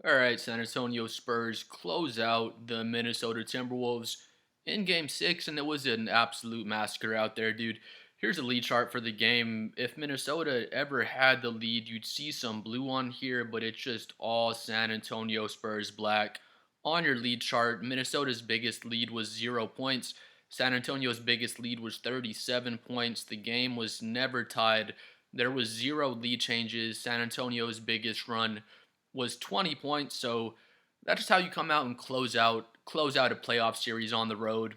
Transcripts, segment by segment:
All right, San Antonio Spurs close out the Minnesota Timberwolves in game six, and it was an absolute massacre out there, dude. Here's a lead chart for the game. If Minnesota ever had the lead, you'd see some blue on here, but it's just all San Antonio Spurs black. On your lead chart, Minnesota's biggest lead was 0 points. San Antonio's biggest lead was 37 points. The game was never tied. There was zero lead changes. San Antonio's biggest run was 20 points. So that's just how you come out and close out a playoff series on the road.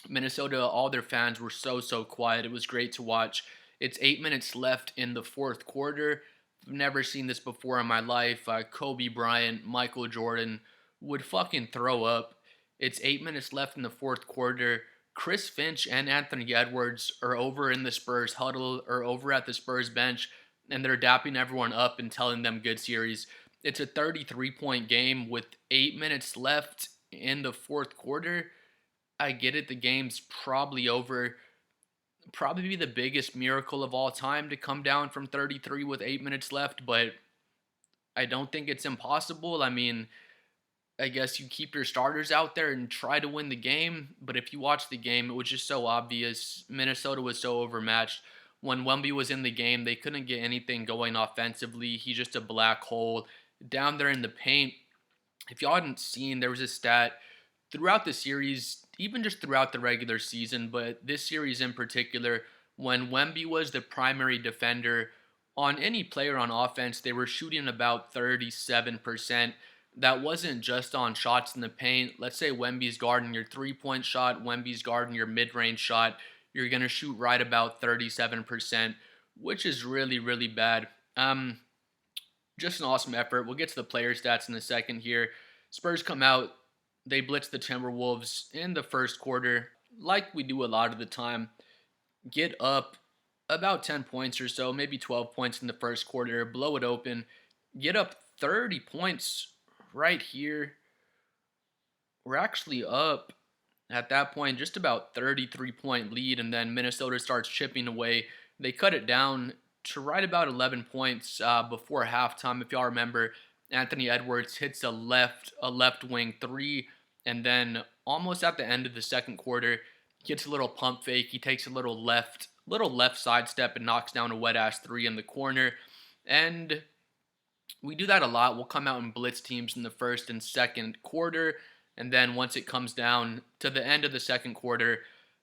Minnesota, all their fans were so quiet. It was great to watch. It's 8 minutes left in the fourth quarter. I've never seen this before in my life. Kobe Bryant, Micheal Jordan would fucking throw up. It's 8 minutes left in the fourth quarter. Chris Finch and Anthony Edwards are over in the Spurs huddle or over at the Spurs bench, and they're dapping everyone up and telling them good series. It's a 33-point game with 8 minutes left in the fourth quarter. I get it, the game's probably over. Probably be the biggest miracle of all time to come down from 33 with 8 minutes left, but I don't think it's impossible. I mean, I guess you keep your starters out there and try to win the game. But if you watch the game, it was just so obvious. Minnesota was so overmatched. When Wemby was in the game, they couldn't get anything going offensively. He's just a black hole down there in the paint. If y'all hadn't seen, there was a stat throughout the series, even just throughout the regular season, but this series in particular, when Wemby was the primary defender on any player on offense, they were shooting about 37%. That wasn't just on shots in the paint. Let's say Wemby's guarding your three-point shot, Wemby's guarding your mid-range shot. You're going to shoot right about 37%, which is really bad. Just an awesome effort. We'll get to the player stats in a second here. Spurs come out, they blitz the Timberwolves in the first quarter, like we do a lot of the time. Get up about 10 points or so, maybe 12 points in the first quarter, blow it open, get up 30 points right here. We're actually up at that point just about 33-point lead, and then Minnesota starts chipping away. They cut it down to right about 11 points before halftime. If y'all remember, Anthony Edwards hits a left wing three, and then almost at the end of the second quarter, gets a little pump fake. He takes a little left side step and knocks down a wet ass three in the corner. And we do that a lot. We'll come out and blitz teams in the first and second quarter, and then once it comes down to the end of the second quarter,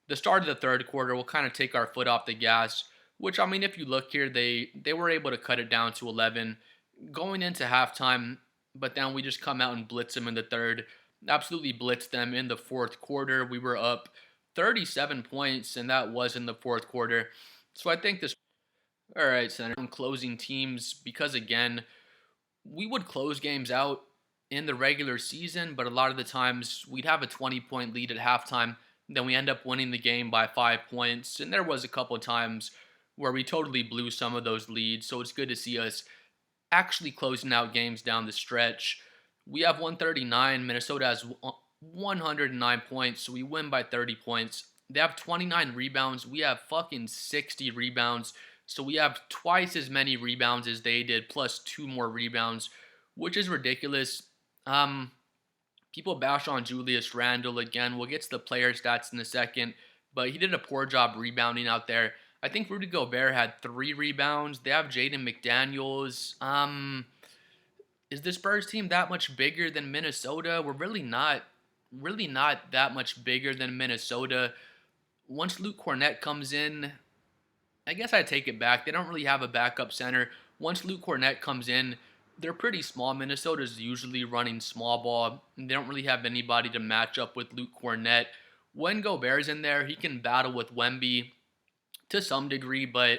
the start of the third quarter, we'll kind of take our foot off the gas. Which, I mean, if you look here, they were able to cut it down to 11 going into halftime, but then we just come out and blitz them in the third. Absolutely blitzed them in the fourth quarter. We were up 37 points, and that was in the fourth quarter. So I think this, all right, Center, closing teams, because again, we would close games out in the regular season, but a lot of the times we'd have a 20-point lead at halftime, then we end up winning the game by 5 points, and there was a couple of times where we totally blew some of those leads, so it's good to see us actually closing out games down the stretch. We have 139. Minnesota has 109 points, so we win by 30 points. They have 29 rebounds. We have fucking 60 rebounds, so we have twice as many rebounds as they did, plus 2 more rebounds, which is ridiculous. People bash on Julius Randle again. We'll get to the player stats in a second, but he did a poor job rebounding out there. I think Rudy Gobert had 3 rebounds. They have Jaden McDaniels. Is the Spurs team that much bigger than Minnesota? We're really not that much bigger than Minnesota. Once Luke Cornett comes in, I guess I take it back. They don't really have a backup center. Once Luke Cornett comes in, they're pretty small. Minnesota's usually running small ball. They don't really have anybody to match up with Luke Cornett. When Gobert's in there, he can battle with Wemby to some degree, but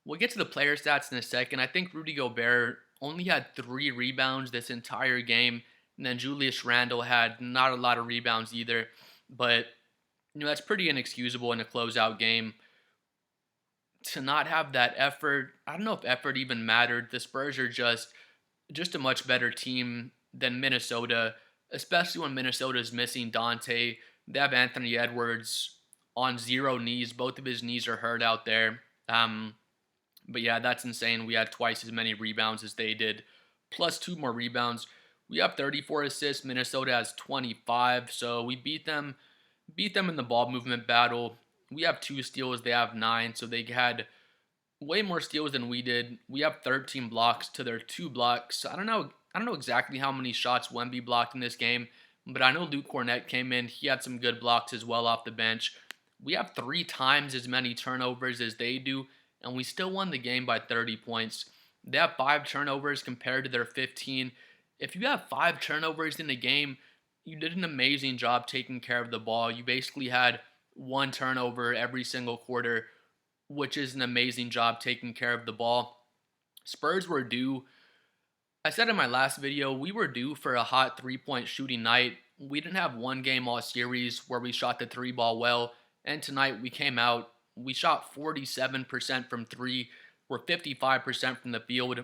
we'll get to the player stats in a second. I think Rudy Gobert only had 3 rebounds this entire game, and then Julius Randle had not a lot of rebounds either, but that's pretty inexcusable in a closeout game. To not have that effort, I don't know if effort even mattered. The Spurs are just a much better team than Minnesota, especially when Minnesota's missing Dante. They have Anthony Edwards on 0 knees. Both of his knees are hurt out there. But yeah, that's insane. We had twice as many rebounds as they did, plus 2 more rebounds. We have 34 assists. Minnesota has 25, so we beat them in the ball movement battle. We have 2 steals, they have 9, so they had way more steals than we did. We have 13 blocks to their 2 blocks. I don't know exactly how many shots Wemby blocked in this game, but I know Luke Cornett came in. He had some good blocks as well off the bench. We have 3 times as many turnovers as they do, and we still won the game by 30 points. They have 5 turnovers compared to their 15. If you have 5 turnovers in a game, you did an amazing job taking care of the ball. You basically had 1 turnover every single quarter, which is an amazing job taking care of the ball. Spurs were due. I said in my last video, we were due for a hot 3-point shooting night. We didn't have one game all series where we shot the 3 ball well, and tonight we came out. We shot 47% from 3. We're 55% from the field.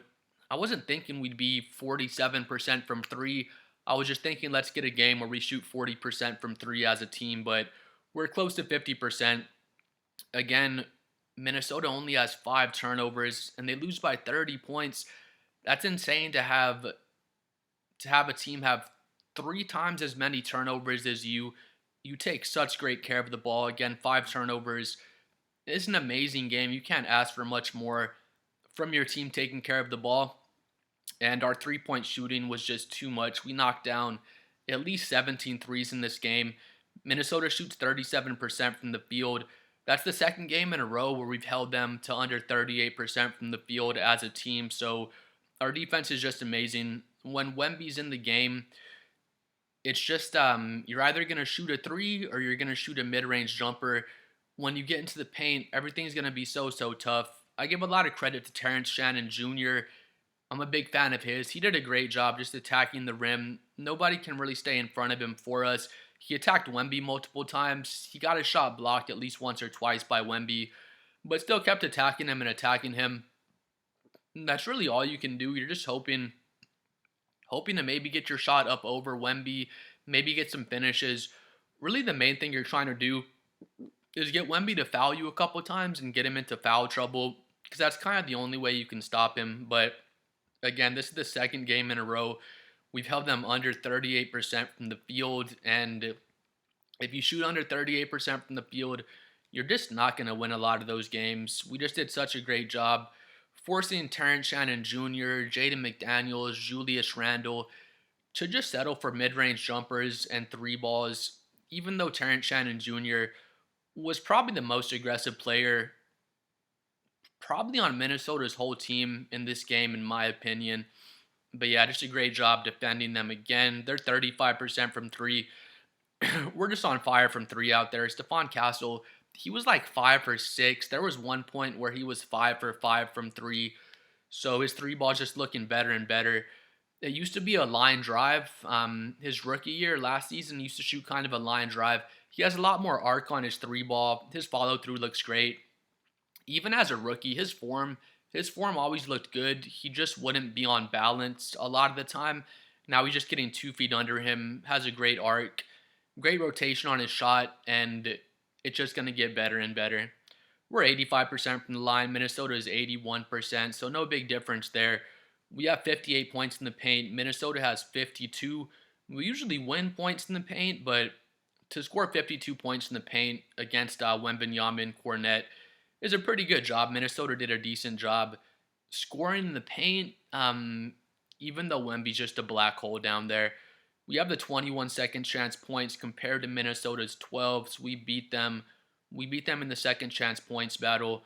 I wasn't thinking we'd be 47% from 3. I was just thinking let's get a game where we shoot 40% from 3 as a team, but we're close to 50%. Again, Minnesota only has 5 turnovers and they lose by 30 points. That's insane to have a team have 3 times as many turnovers as you. You take such great care of the ball. Again, 5 turnovers. It's an amazing game. You can't ask for much more from your team taking care of the ball. And our 3-point shooting was just too much. We knocked down at least 17 threes in this game. Minnesota shoots 37% from the field. That's the second game in a row where we've held them to under 38% from the field as a team. So our defense is just amazing. When Wemby's in the game, it's just you're either going to shoot a 3 or you're going to shoot a mid-range jumper. When you get into the paint, everything's going to be so tough. I give a lot of credit to Terrence Shannon Jr. I'm a big fan of his. He did a great job just attacking the rim. Nobody can really stay in front of him for us. He attacked Wemby multiple times. He got his shot blocked at least once or twice by Wemby, but still kept attacking him and attacking him. And that's really all you can do. You're just hoping to maybe get your shot up over Wemby, maybe get some finishes. Really the main thing you're trying to do is get Wemby to foul you a couple times and get him into foul trouble, because that's kind of the only way you can stop him. But again, this is the second game in a row we've held them under 38% from the field, and if you shoot under 38% from the field, you're just not going to win a lot of those games. We just did such a great job forcing Terrence Shannon Jr., Jaden McDaniels, Julius Randle to just settle for mid-range jumpers and 3 balls, even though Terrence Shannon Jr. was probably the most aggressive player probably on Minnesota's whole team in this game, in my opinion. But yeah, just a great job defending them again. They're 35% from 3. We're just on fire from 3 out there. Stephon Castle, he was like 5 for 6. There was one point where he was 5 for 5 from 3. So his 3 ball's just looking better and better. It used to be a line drive. His rookie year last season, he used to shoot kind of a line drive. He has a lot more arc on his 3 ball. His follow through looks great. Even as a rookie, his form always looked good. He just wouldn't be on balance a lot of the time. Now he's just getting 2 feet under him, has a great arc, great rotation on his shot, and it's just going to get better and better. We're 85% from the line. Minnesota is 81%, so no big difference there. We have 58 points in the paint. Minnesota has 52. We usually win points in the paint, but to score 52 points in the paint against Wembanyama and Cornett is a pretty good job. Minnesota did a decent job scoring in the paint, even though Wemby's just a black hole down there. We have the 21 second chance points compared to Minnesota's 12, so we beat them. We beat them in the second chance points battle.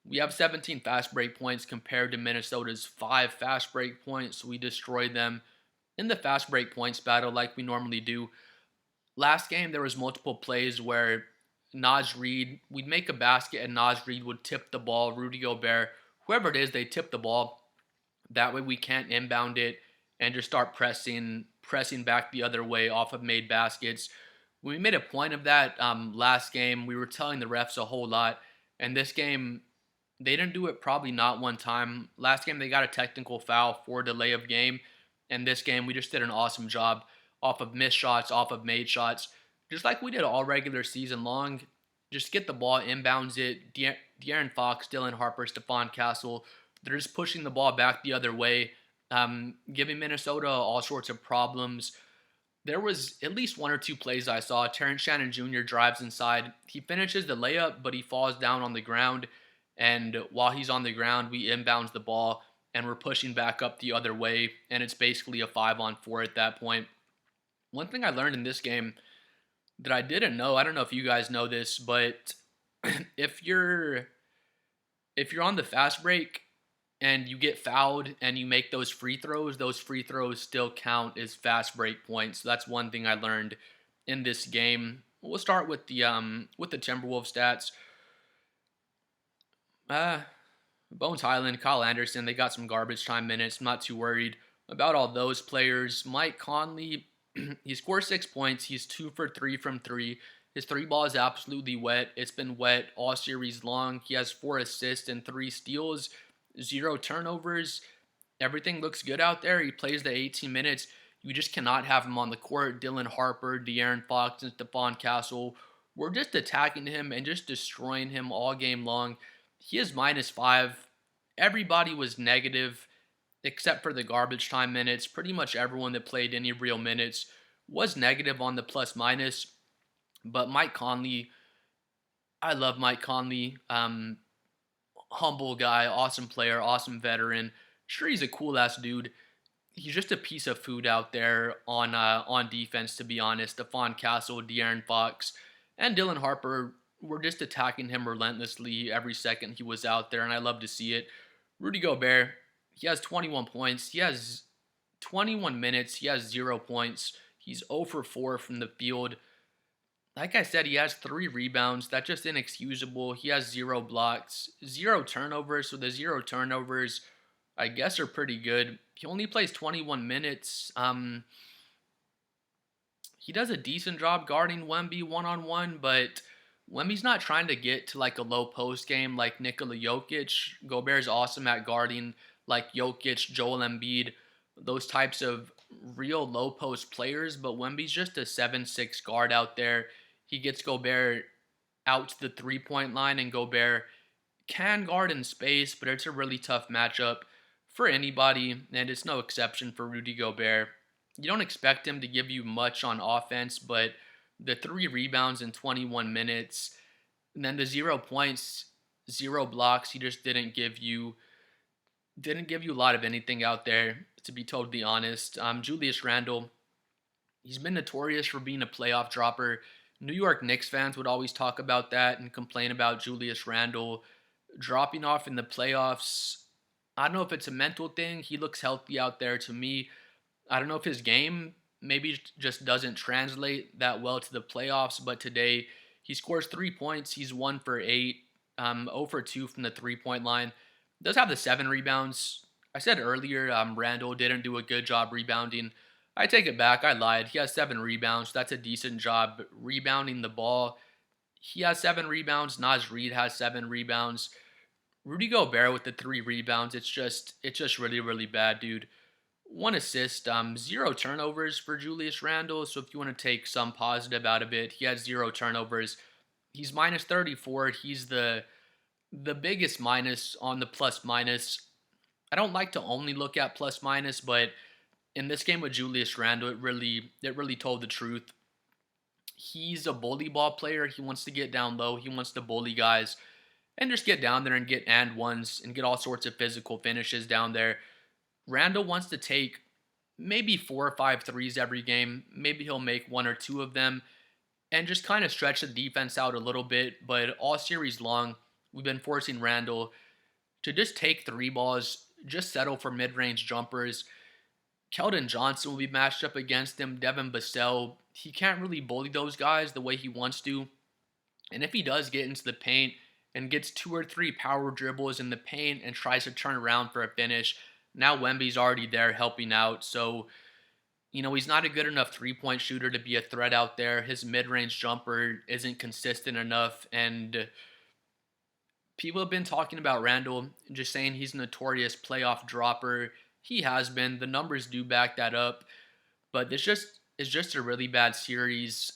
We have 17 fast break points compared to Minnesota's 5 fast break points, so we destroyed them in the fast break points battle like we normally do. Last game, there was multiple plays where Naz Reid, we'd make a basket and Naz Reid would tip the ball. Rudy Gobert, whoever it is, they tip the ball. That way we can't inbound it and just start pressing back the other way off of made baskets. We made a point of that last game. We were telling the refs a whole lot. And this game, they didn't do it probably not one time. Last game, they got a technical foul for delay of game. And this game, we just did an awesome job off of missed shots, off of made shots. Just like we did all regular season long. Just get the ball, inbounds it. De'Aaron Fox, Dylan Harper, Stephon Castle, they're just pushing the ball back the other way. giving Minnesota all sorts of problems. There was at least one or two plays I saw. Terrence Shannon Jr. drives inside. He finishes the layup, but he falls down on the ground. And while he's on the ground, we inbounds the ball and we're pushing back up the other way. And it's basically a 5-on-4 at that point. One thing I learned in this game that I didn't know, I don't know if you guys know this, but if you're if you're on the fast break and you get fouled and you make those free throws still count as fast break points. So that's one thing I learned in this game. We'll start with the Timberwolves stats. Uh Bones Highland, Kyle Anderson, they got some garbage time minutes. I'm not too worried about all those players. Mike Conley, he scored 6 points. He's 2 for 3 from three. His three ball is absolutely wet. It's been wet all series long. He has 4 assists and 3 steals, 0 turnovers. Everything looks good out there. He plays the 18 minutes. You just cannot have him on the court. Dylan Harper, De'Aaron Fox, and Stephon Castle. We're just attacking him and just destroying him all game long. He is -5. Everybody was negative except for the garbage time minutes. Pretty much everyone that played any real minutes was negative on the plus minus. But Mike Conley, I love Mike Conley. Humble guy, awesome player, awesome veteran. Sure, he's a cool ass dude. He's just a piece of food out there on defense, to be honest. Stephon Castle, De'Aaron Fox, and Dylan Harper were just attacking him relentlessly every second he was out there, and I love to see it. Rudy Gobert, he has 21 points. He has 21 minutes. He has 0 points. He's 0 for 4 from the field. Like I said, he has 3 rebounds. That's just inexcusable. He has 0 blocks, 0 turnovers. So the 0 turnovers, I guess, are pretty good. He only plays 21 minutes. He does a decent job guarding Wemby one-on-one, but Wemby's not trying to get to like a low post game like Nikola Jokic. Gobert's awesome at guarding like Jokic, Joel Embiid, those types of real low post players, but Wemby's just a 7'6" guard out there. He gets Gobert out to the 3-point line, and Gobert can guard in space, but it's a really tough matchup for anybody, and it's no exception for Rudy Gobert. You don't expect him to give you much on offense, but the 3 rebounds in 21 minutes, and then the 0 points, 0 blocks, he just didn't give you a lot of anything out there, to be totally honest. Julius Randle, he's been notorious for being a playoff dropper. New York Knicks fans would always talk about that and complain about Julius Randle dropping off in the playoffs. I don't know if it's a mental thing. He looks healthy out there to me. I don't know if his game maybe just doesn't translate that well to the playoffs, but today he scores 3 points. He's 1 for 8, 0 for 2 from the 3-point line. Does have the 7 rebounds. I said earlier Randall didn't do a good job rebounding. I take it back. I lied. He has 7 rebounds. That's a decent job rebounding the ball. He has 7 rebounds. Naz Reid has 7 rebounds. Rudy Gobert with the 3 rebounds. It's just really, really bad, dude. 1 assist, 0 turnovers for Julius Randle. So if you want to take some positive out of it, he has 0 turnovers. He's -34. He's the biggest minus on the plus minus. I don't like to only look at plus minus, but in this game with Julius Randle, it really told the truth. He's a bully ball player. He wants to get down low. He wants to bully guys and just get down there and get and ones and get all sorts of physical finishes down there. Randle wants to take maybe 4 or 5 threes every game. Maybe he'll make 1 or 2 of them and just kind of stretch the defense out a little bit. But all series long, we've been forcing Randle to just take 3 balls, just settle for mid-range jumpers. Keldon Johnson will be matched up against him. Devin Vassell, he can't really bully those guys the way he wants to. And if he does get into the paint and gets 2 or 3 power dribbles in the paint and tries to turn around for a finish, now Wemby's already there helping out. So, he's not a good enough 3-point shooter to be a threat out there. His mid-range jumper isn't consistent enough. And people have been talking about Randle, just saying he's a notorious playoff dropper. He has been. The numbers do back that up. But it's just a really bad series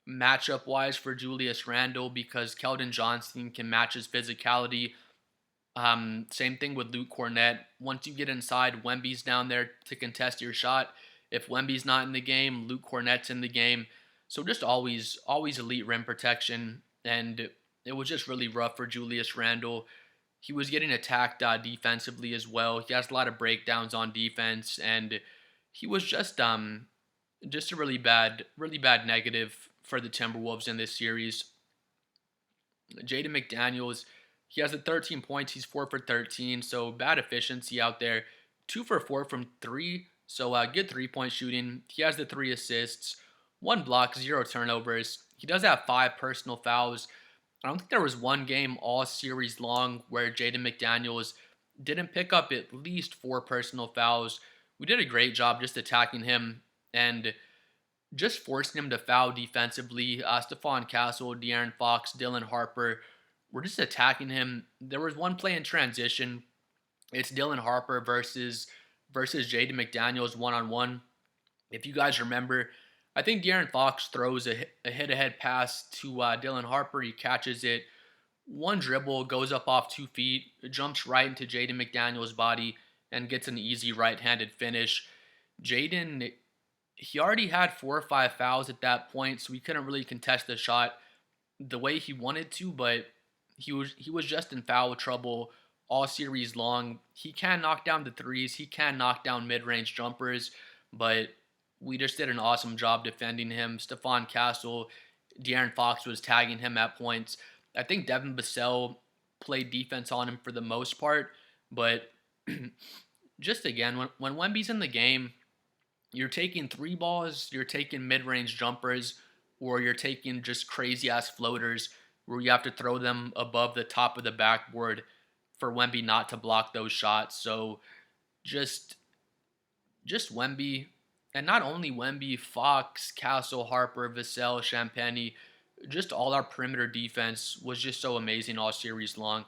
matchup-wise for Julius Randle because Keldon Johnson can match his physicality Same thing with Luke Cornett. Once you get inside, Wemby's down there to contest your shot. If Wemby's not in the game, Luke Cornett's in the game. So just always elite rim protection. And it was just really rough for Julius Randle. He was getting attacked defensively as well. He has a lot of breakdowns on defense, and he was just a really bad negative for the Timberwolves in this series. Jaden McDaniels, he has 13 points. He's 4 for 13, so bad efficiency out there. 2 for 4 from three, so good 3-point shooting. He has the 3 assists, 1 block, 0 turnovers. He does have 5 personal fouls. I don't think there was one game all series long where Jaden McDaniels didn't pick up at least 4 personal fouls. We did a great job just attacking him and just forcing him to foul defensively. Stephon Castle, De'Aaron Fox, Dylan Harper, we're just attacking him. There was one play in transition. It's Dylan Harper versus Jaden McDaniels one-on-one. If you guys remember, I think De'Aaron Fox throws a hit-ahead pass to Dylan Harper. He catches it. One dribble, goes up off 2 feet, jumps right into Jaden McDaniels' body, and gets an easy right-handed finish. Jaden, he already had 4 or 5 fouls at that point, so he couldn't really contest the shot the way he wanted to, but he was just in foul trouble all series long. He can knock down the threes, he can knock down mid-range jumpers, but we just did an awesome job defending him. Stephon Castle, De'Aaron Fox was tagging him at points. I think Devin Vassell played defense on him for the most part, but just again, when Wemby's in the game, you're taking 3 balls, you're taking mid-range jumpers, or you're taking just crazy-ass floaters where you have to throw them above the top of the backboard for Wemby not to block those shots. So just Wemby, and not only Wemby, Fox, Castle, Harper, Vassell, Champagny, just all our perimeter defense was just so amazing all series long.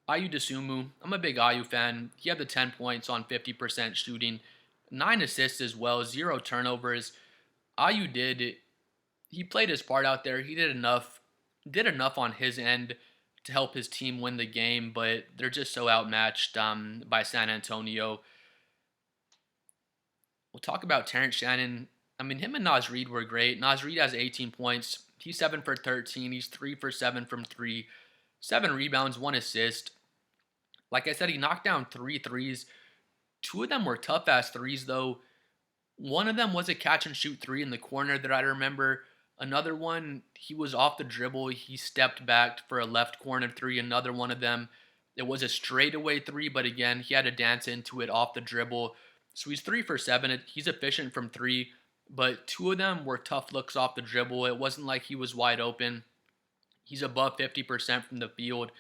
Ayu Dosunmu, I'm a big Ayu fan. He had the 10 points on 50% shooting, 9 assists as well, 0 turnovers. Ayu he played his part out there. He did enough on his end to help his team win the game, but they're just so outmatched by San Antonio. We'll talk about Terrence Shannon. I mean, him and Naz Reid were great. Naz Reid has 18 points. He's 7 for 13. He's 3 for 7 from 3. 7 rebounds, 1 assist. Like I said, he knocked down 3 threes. 2 of them were tough-ass threes, though. One of them was a catch-and-shoot 3 in the corner that I remember. Another one, he was off the dribble. He stepped back for a left corner 3. Another one of them, it was a straightaway 3, but again, he had to dance into it off the dribble. So he's 3 for 7. He's efficient from 3, but 2 of them were tough looks off the dribble. It wasn't like he was wide open. He's above 50% from the field.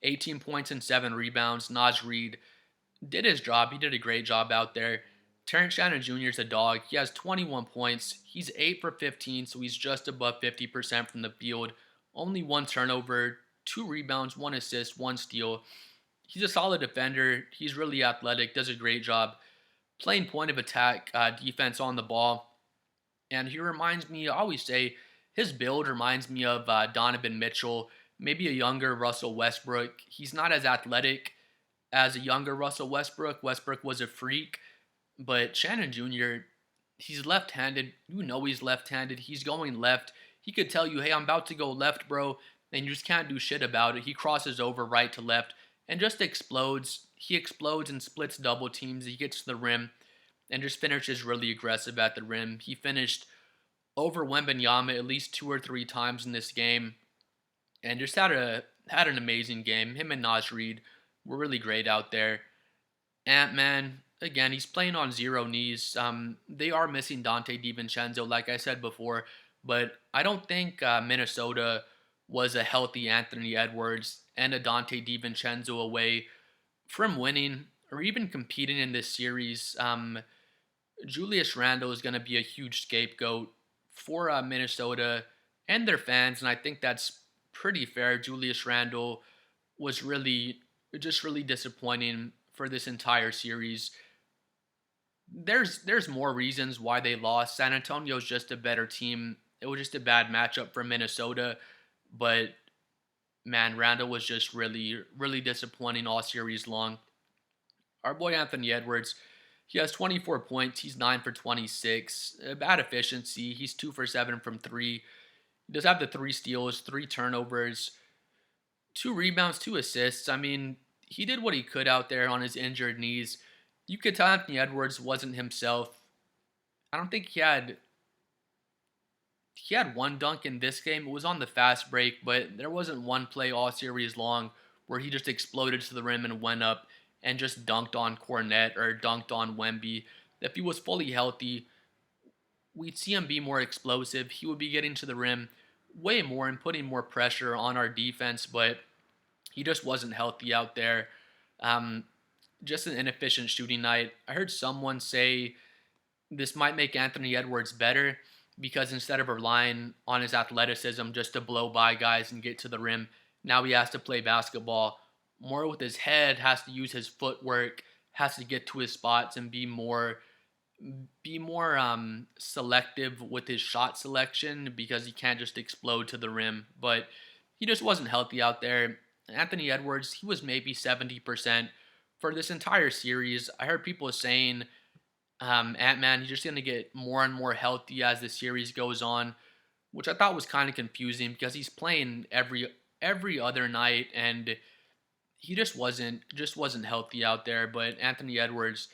18 points and 7 rebounds. Naz Reid did his job. He did a great job out there. Terrence Shannon Jr. is a dog. He has 21 points. He's 8 for 15, so he's just above 50% from the field. Only 1 turnover, 2 rebounds, 1 assist, 1 steal. He's a solid defender. He's really athletic, does a great job playing point of attack defense on the ball. And he reminds me, I always say, his build reminds me of Donovan Mitchell, maybe a younger Russell Westbrook. He's not as athletic as a younger Russell Westbrook. Westbrook was a freak, but Shannon Jr., he's left-handed. You know he's left-handed. He's going left. He could tell you, hey, I'm about to go left, bro, and you just can't do shit about it. He crosses over right to left and just explodes. He explodes and splits double teams. He gets to the rim and just finishes really aggressive at the rim. He finished over Wembanyama at least 2 or 3 times in this game and just had an amazing game. Him and Naz Reid were really great out there. Ant-Man, again, he's playing on 0 knees. They are missing Dante DiVincenzo, like I said before, but I don't think Minnesota was a healthy Anthony Edwards and a Dante DiVincenzo away from winning or even competing in this series. Julius Randle is going to be a huge scapegoat for Minnesota and their fans, and I think that's pretty fair. Julius Randle was really disappointing for this entire series. There's more reasons why they lost. San Antonio's just a better team. It was just a bad matchup for Minnesota, but man, Randall was just really, really disappointing all series long. Our boy Anthony Edwards, he has 24 points. He's 9 for 26. Bad efficiency. He's 2 for 7 from three. He does have the three steals, three turnovers, two rebounds, two assists. I mean, he did what he could out there on his injured knees. You could tell Anthony Edwards wasn't himself. I don't think he had one dunk in this game. It was on the fast break, but there wasn't one play all series long where he just exploded to the rim and went up and just dunked on Cornette or dunked on Wemby. If he was fully healthy, we'd see him be more explosive. He would be getting to the rim way more and putting more pressure on our defense, but he just wasn't healthy out there. Um, just an inefficient shooting night. I heard someone say this might make Anthony Edwards better because instead of relying on his athleticism just to blow by guys and get to the rim, now he has to play basketball more with his head, has to use his footwork, has to get to his spots and be more selective with his shot selection because he can't just explode to the rim. But he just wasn't healthy out there. Anthony Edwards, he was maybe 70% for this entire series. I heard people saying Ant-Man, he's just going to get more and more healthy as the series goes on, which I thought was kind of confusing because he's playing every other night and he just wasn't healthy out there. But Anthony Edwards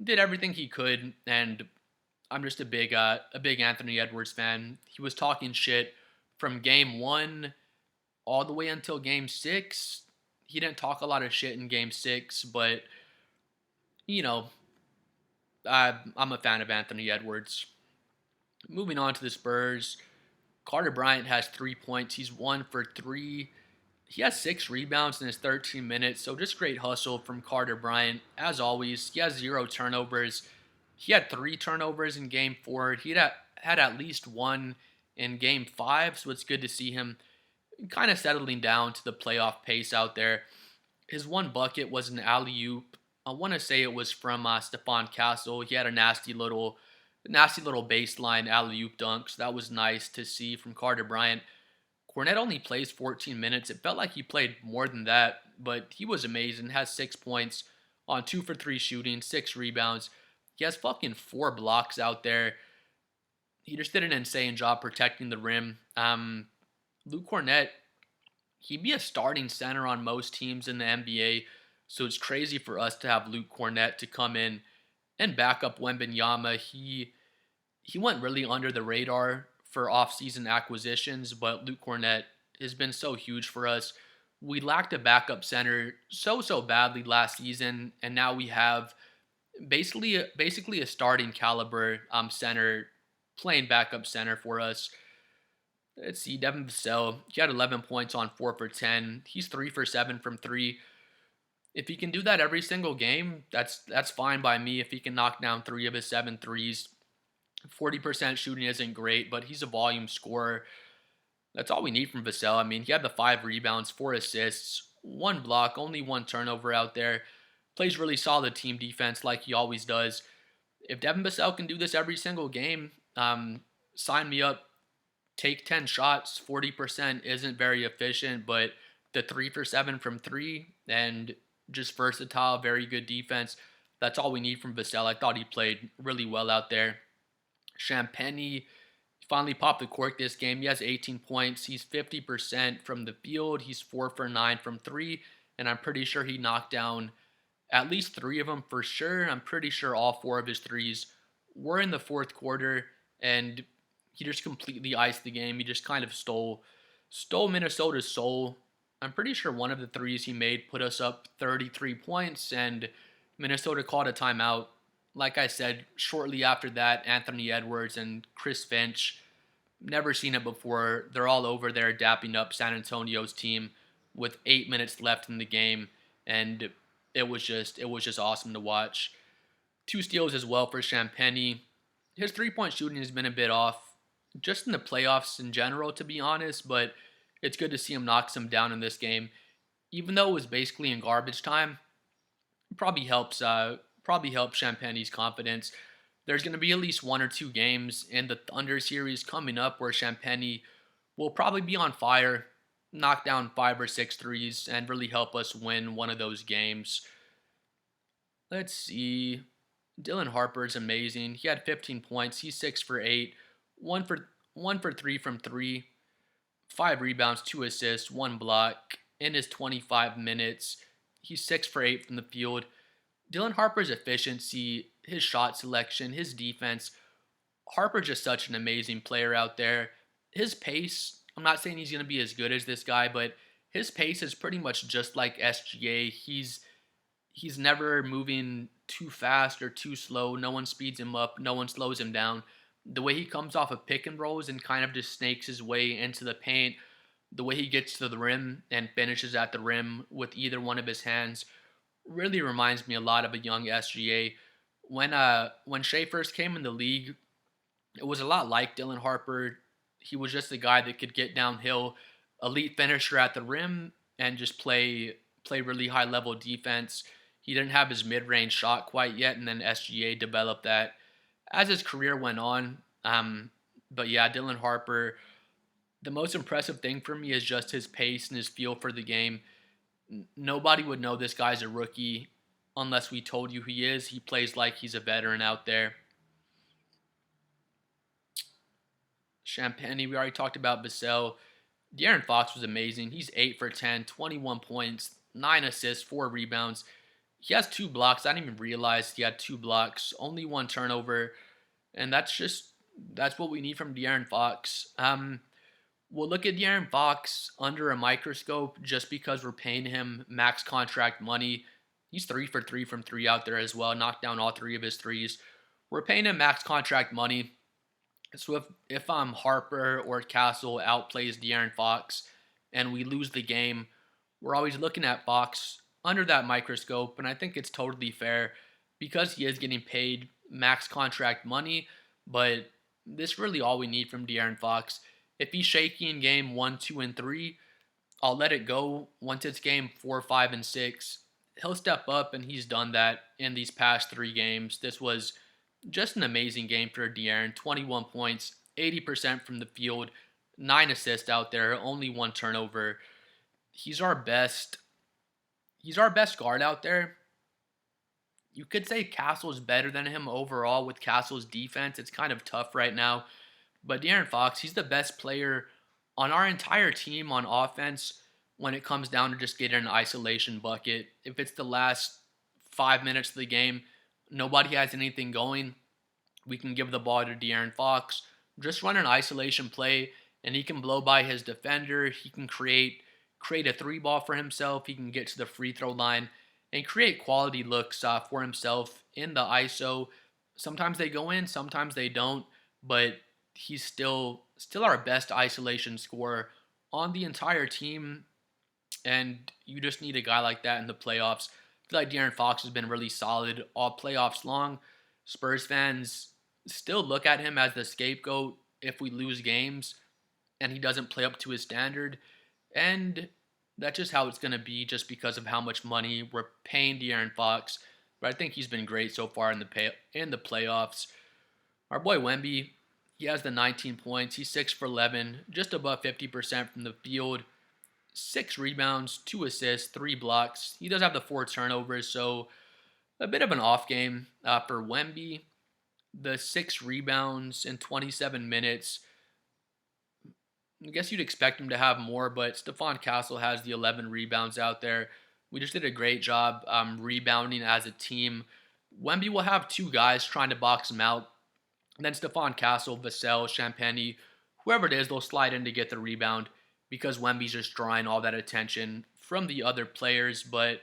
did everything he could, and I'm just a big Anthony Edwards fan. He was talking shit from game 1 all the way until game 6. He didn't talk a lot of shit in game 6, but you know, I'm a fan of Anthony Edwards. Moving on to the Spurs, Carter Bryant has 3 points. He's 1 for 3. He has 6 rebounds in his 13 minutes, so just great hustle from Carter Bryant. As always, he has 0 turnovers. He had 3 turnovers in game 4. He had at least 1 in game 5, so it's good to see him kind of settling down to the playoff pace out there. His one bucket was an alley-oop. I want to say it was from Stephon Castle. He had a nasty little baseline alley-oop dunk, so that was nice to see from Carter Bryant. Cornette only plays 14 minutes. It felt like he played more than that, but he was amazing. Has 6 points on 2 for 3 shooting, 6 rebounds. He has fucking 4 blocks out there. He just did an insane job protecting the rim. Luke Cornette, he'd be a starting center on most teams in the NBA, so it's crazy for us to have Luke Cornette to come in and back up Wembanyama. He went really under the radar for offseason acquisitions, but Luke Cornette has been so huge for us. We lacked a backup center so badly last season, and now we have basically a starting caliber center playing backup center for us. Let's see, Devin Vassell, he had 11 points on 4 for 10. He's 3 for 7 from 3. If he can do that every single game, that's fine by me. If he can knock down 3 of his 7 threes, 40% shooting isn't great, but he's a volume scorer. That's all we need from Vassell. I mean, he had the 5 rebounds, 4 assists, 1 block, only 1 turnover out there. Plays really solid team defense like he always does. If Devin Vassell can do this every single game, sign me up. Take 10 shots, 40% isn't very efficient, but the 3 for 7 from 3 and just versatile, very good defense. That's all we need from Vassell. I thought he played really well out there. Champagny finally popped the cork this game. He has 18 points. He's 50% from the field. He's 4 for 9 from 3, and I'm pretty sure he knocked down at least 3 of them for sure. I'm pretty sure all 4 of his threes were in the fourth quarter, and he just completely iced the game. He just kind of stole Minnesota's soul. I'm pretty sure one of the threes he made put us up 33 points, and Minnesota called a timeout. Like I said, shortly after that, Anthony Edwards and Chris Finch, never seen it before. They're all over there dapping up San Antonio's team with 8 minutes left in the game, and it was just awesome to watch. 2 steals as well for Champagny. His 3-point shooting has been a bit off, just in the playoffs in general, to be honest, but it's good to see him knock some down in this game. Even though it was basically in garbage time, it probably helps Champagny's confidence. There's going to be at least 1 or 2 games in the Thunder series coming up where Champagny will probably be on fire. knock down 5 or 6 threes and really help us win one of those games. Let's see. Dylan Harper is amazing. He had 15 points. He's 6 for 8, one for 3 from three, 5 rebounds, 2 assists, 1 block in his 25 minutes. He's 6 for 8 from the field. Dylan Harper's efficiency, his shot selection, his defense. Harper's just such an amazing player out there. His pace, I'm not saying he's going to be as good as this guy, but his pace is pretty much just like SGA. He's never moving too fast or too slow. No one speeds him up. No one slows him down. The way he comes off of pick and rolls and kind of just snakes his way into the paint, the way he gets to the rim and finishes at the rim with either one of his hands, really reminds me a lot of a young SGA. When Shea first came in the league, it was a lot like Dylan Harper. He was just a guy that could get downhill, elite finisher at the rim, and just play really high level defense. He didn't have his mid range shot quite yet, and then SGA developed that as his career went on. But yeah, Dylan Harper. The most impressive thing for me is just his pace and his feel for the game. Nobody would know this guy's a rookie unless we told you he is. He plays like he's a veteran out there. Champagny, we already talked about Vassell. De'Aaron Fox was amazing. He's 8 for 10, 21 points, 9 assists, 4 rebounds. He has 2 blocks. I didn't even realize he had 2 blocks, only 1 turnover. And that's what we need from De'Aaron Fox. We'll look at De'Aaron Fox under a microscope just because we're paying him max contract money. He's 3 for 3 from 3 out there as well, knocked down all 3 of his threes. We're paying him max contract money. So if Harper or Castle outplays De'Aaron Fox and we lose the game, we're always looking at Fox under that microscope, and I think it's totally fair because he is getting paid max contract money, but this really all we need from De'Aaron Fox. If he's shaky in game 1, 2, and 3, I'll let it go. Once it's game 4, 5, and 6, he'll step up, and he's done that in these past 3 games. This was just an amazing game for De'Aaron. 21 points, 80% from the field, 9 assists out there, only 1 turnover. He's our best guard out there. You could say Castle's better than him overall with Castle's defense. It's kind of tough right now. But De'Aaron Fox, he's the best player on our entire team on offense when it comes down to just getting an isolation bucket. If it's the last 5 minutes of the game, nobody has anything going, we can give the ball to De'Aaron Fox, just run an isolation play, and he can blow by his defender. He can create a 3 ball for himself. He can get to the free throw line and create quality looks for himself in the ISO. Sometimes they go in, sometimes they don't, but he's still our best isolation scorer on the entire team, and you just need a guy like that in the playoffs. I feel like De'Aaron Fox has been really solid all playoffs long. Spurs fans still look at him as the scapegoat if we lose games and he doesn't play up to his standard, and that's just how it's going to be just because of how much money we're paying De'Aaron Fox. But I think he's been great so far in the playoffs. Our boy Wemby, he has the 19 points. He's 6 for 11, just above 50% from the field. 6 rebounds, 2 assists, 3 blocks. He does have the 4 turnovers, so a bit of an off game for Wemby. The 6 rebounds in 27 minutes. I guess you'd expect him to have more, but Stephon Castle has the 11 rebounds out there. We just did a great job rebounding as a team. Wemby will have 2 guys trying to box him out. And then Stephon Castle, Vassell, Champagny, whoever it is, they'll slide in to get the rebound because Wemby's just drawing all that attention from the other players. But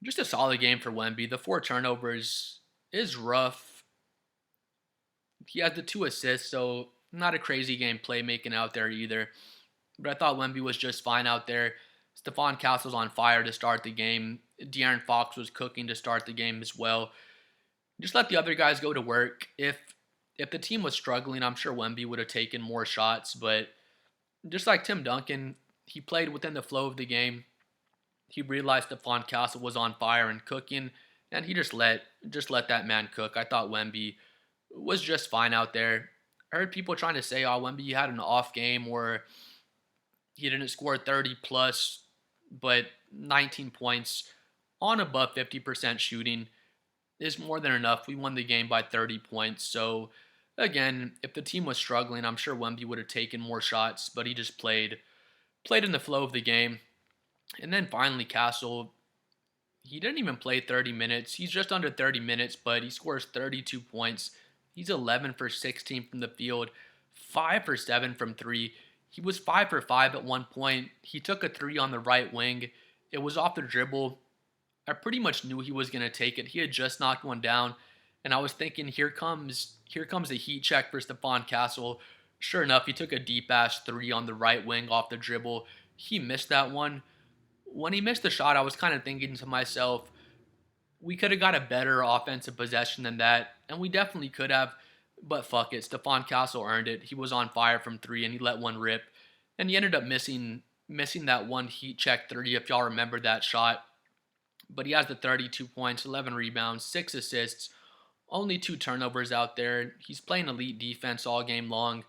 just a solid game for Wemby. The 4 turnovers is rough. He has the 2 assists, so not a crazy game playmaking out there either. But I thought Wemby was just fine out there. Stephon Castle's on fire to start the game. De'Aaron Fox was cooking to start the game as well. Just let the other guys go to work. If the team was struggling, I'm sure Wemby would have taken more shots. But just like Tim Duncan, he played within the flow of the game. He realized Stephon Castle was on fire and cooking, and he just let that man cook. I thought Wemby was just fine out there. I heard people trying to say, "Oh, Wemby had an off game," or He didn't score 30 plus, but 19 points on above 50% shooting is more than enough. We won the game by 30 points. So, again, if the team was struggling, I'm sure Wemby would have taken more shots, but he just played in the flow of the game. And then finally, Castle, he didn't even play 30 minutes. He's just under 30 minutes, but he scores 32 points. He's 11 for 16 from the field, 5 for 7 from 3. He was 5 for 5 at one point. He took a 3 on the right wing. It was off the dribble. I pretty much knew he was going to take it. He had just knocked one down, and I was thinking, here comes a heat check for Stephon Castle. Sure enough, he took a deep ass 3 on the right wing off the dribble. He missed that one. When he missed the shot, I was kind of thinking to myself, we could have got a better offensive possession than that, and we definitely could have, but fuck it. Stephon Castle earned it. He was on fire from 3, and he let one rip, and he ended up missing that one heat check 3, if y'all remember that shot. But he has the 32 points, 11 rebounds, 6 assists, only 2 turnovers out there. He's playing elite defense all game long,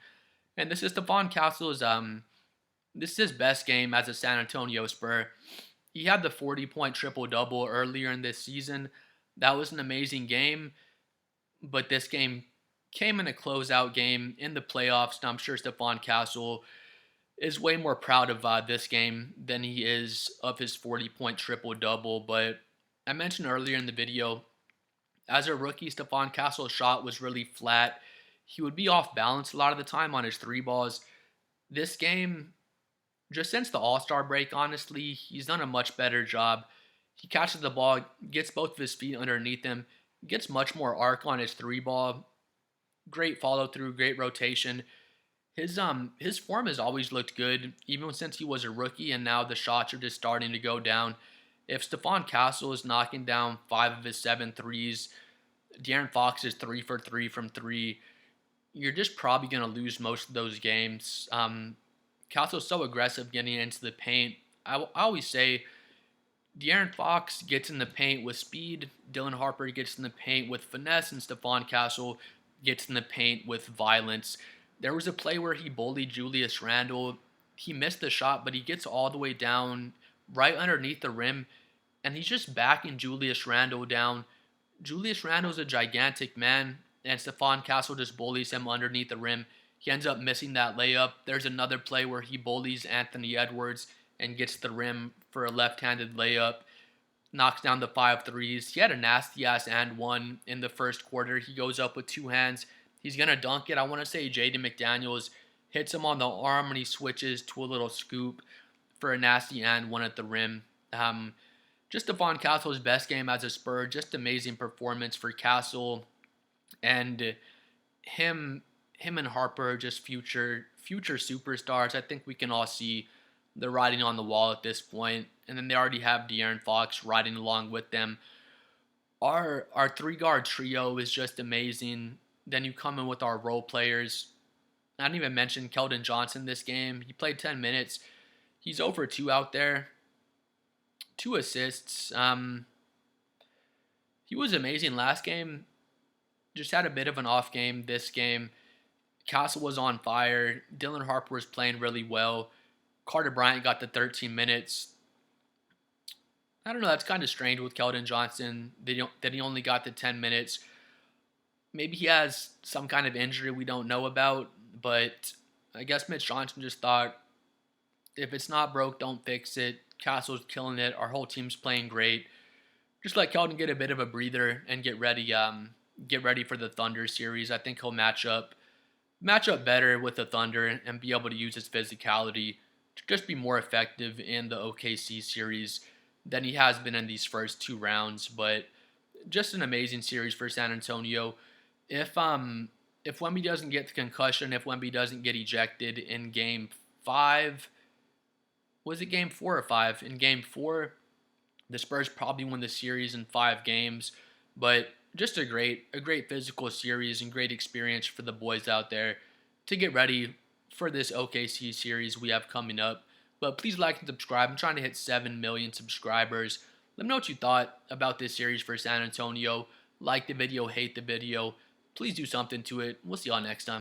and this is Stephon Castle's this is his best game as a San Antonio Spur. He had the 40-point triple-double earlier in this season. That was an amazing game, but this game came in a closeout game in the playoffs, and I'm sure Stephon Castle is way more proud of this game than he is of his 40-point triple-double. But I mentioned earlier in the video, as a rookie, Stephon Castle's shot was really flat. He would be off balance a lot of the time on his 3 balls. This game, just since the All-Star break, honestly, he's done a much better job. He catches the ball, gets both of his feet underneath him, gets much more arc on his 3 ball. Great follow-through, great rotation. His form has always looked good, even since he was a rookie, and now the shots are just starting to go down. If Stephon Castle is knocking down 5 of his 7 threes, De'Aaron Fox is 3 for 3 from 3, you're just probably going to lose most of those games. Castle's so aggressive getting into the paint. I always say De'Aaron Fox gets in the paint with speed, Dylan Harper gets in the paint with finesse, and Stephon Castle gets in the paint with violence. There was a play where he bullied Julius Randle. He missed the shot, but he gets all the way down right underneath the rim, and he's just backing Julius Randle down. Julius Randle's a gigantic man, and Stephon Castle just bullies him underneath the rim. He ends up missing that layup. There's another play where he bullies Anthony Edwards and gets the rim for a left-handed layup, knocks down the 5 threes. He had a nasty-ass and one in the first quarter. He goes up with 2 hands. He's going to dunk it. I want to say Jaden McDaniels hits him on the arm, and he switches to a little scoop for a nasty and one at the rim. Just Stephon Castle's best game as a Spur. Just amazing performance for Castle. And him and Harper are just future superstars. I think we can all see the writing on the wall at this point. And then they already have De'Aaron Fox riding along with them. Our 3-guard trio is just amazing. Then you come in with our role players. I didn't even mention Keldon Johnson this game. He played 10 minutes. He's over 2 out there. 2 assists. He was amazing last game. Just had a bit of an off game this game. Castle was on fire. Dylan Harper was playing really well. Carter Bryant got the 13 minutes. I don't know. That's kind of strange with Keldon Johnson that he only got the 10 minutes. Maybe he has some kind of injury we don't know about, but I guess Mitch Johnson just thought, if it's not broke, don't fix it. Castle's killing it. Our whole team's playing great. Just let Keldon get a bit of a breather and get ready for the Thunder series. I think he'll match up better with the Thunder and be able to use his physicality to just be more effective in the OKC series than he has been in these first 2 rounds. But just an amazing series for San Antonio. If Wemby doesn't get the concussion, if Wemby doesn't get ejected in Game 5, was it Game 4 or 5? In Game 4, the Spurs probably win the series in 5 games. But just a great physical series and great experience for the boys out there to get ready for this OKC series we have coming up. But please like and subscribe. I'm trying to hit 7 million subscribers. Let me know what you thought about this series for San Antonio. Like the video, hate the video. Please do something to it. We'll see y'all next time.